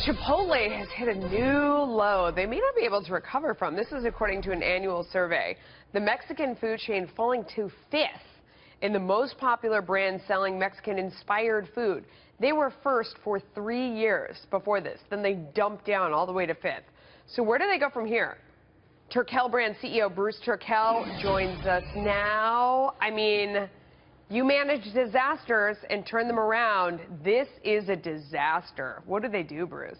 Chipotle has hit a new low they may not be able to recover from. This is according to an annual survey. The Mexican food chain falling to 5th in the most popular brand selling Mexican-inspired food. They were first for 3 years before this. Then they dumped down all the way to 5th. So where do they go from here? Turkel brand CEO Bruce Turkel joins us now. I mean, you manage disasters and turn them around. This is a disaster. What do they do, Bruce?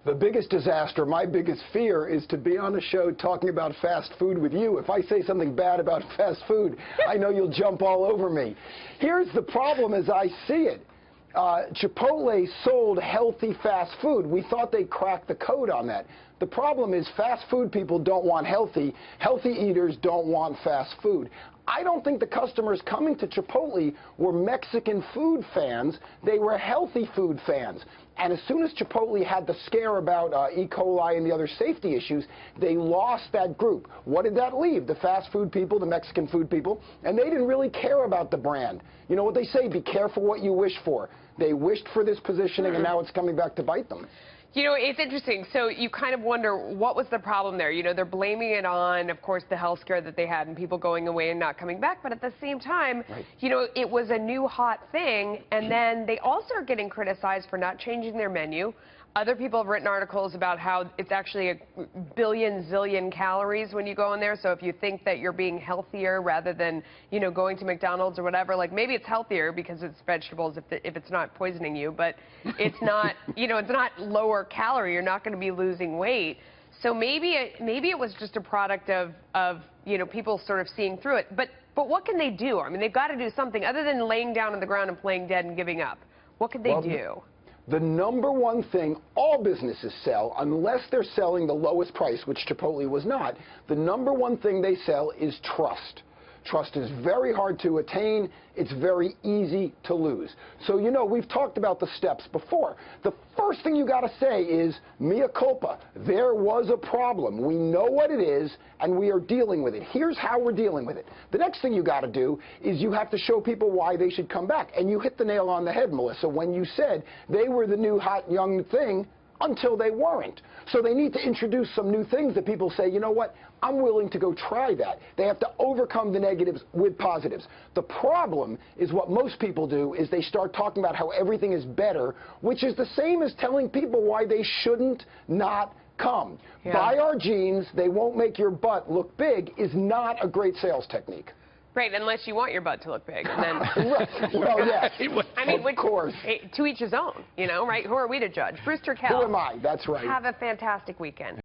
The biggest disaster, my biggest fear, is to be on a show talking about fast food with you. If I say something bad about fast food, I know you'll jump all over me. Here's the problem as I see it. Chipotle sold healthy fast food. We thought they cracked the code on that. The problem is fast food people don't want healthy. Healthy eaters don't want fast food. I don't think the customers coming to Chipotle were Mexican food fans. They were healthy food fans. And as soon as Chipotle had the scare about E. coli and the other safety issues, they lost that group. What did that leave? The fast food people, the Mexican food people, and they didn't really care about the brand. You know what they say, be careful what you wish for. They wished for this positioning, and now it's coming back to bite them. You know, it's interesting. So you kind of wonder, what was the problem there? You know, they're blaming it on, of course, the health scare that they had and people going away and not coming back. But at the same time, you know, it was a new hot thing. And then they also are getting criticized for not changing their menu. Other people have written articles about how it's actually a zillion calories when you go in there. So if you think that you're being healthier rather than, you know, going to McDonald's or whatever, like maybe it's healthier because it's vegetables if it's not poisoning you, but it's not, you know, it's not lower calorie. You're not going to be losing weight. So maybe it was just a product of you know, people sort of seeing through it. But what can they do? I mean, they've got to do something other than laying down on the ground and playing dead and giving up. What could they do? The number one thing all businesses sell, unless they're selling the lowest price, which Chipotle was not, the number one thing they sell is trust. Trust is very hard to attain. It's very easy to lose. So, you know, we've talked about the steps before. The first thing you got to say is, mea culpa. There was a problem. We know what it is, and we are dealing with it. Here's how we're dealing with it. The next thing you got to do is you have to show people why they should come back. And you hit the nail on the head, Melissa, when you said they were the new hot young thing until they weren't. So they need to introduce some new things that people say, you know what, I'm willing to go try that. They have to overcome the negatives with positives. The problem is what most people do is they start talking about how everything is better, which is the same as telling people why they shouldn't not come. Yeah. Buy our jeans, they won't make your butt look big is not a great sales technique. Right, unless you want your butt to look big. And then right. Well, yes, I mean, of course. To each his own, you know, right? Who are we to judge? Bruce Turkel. Who am I? That's right. Have a fantastic weekend.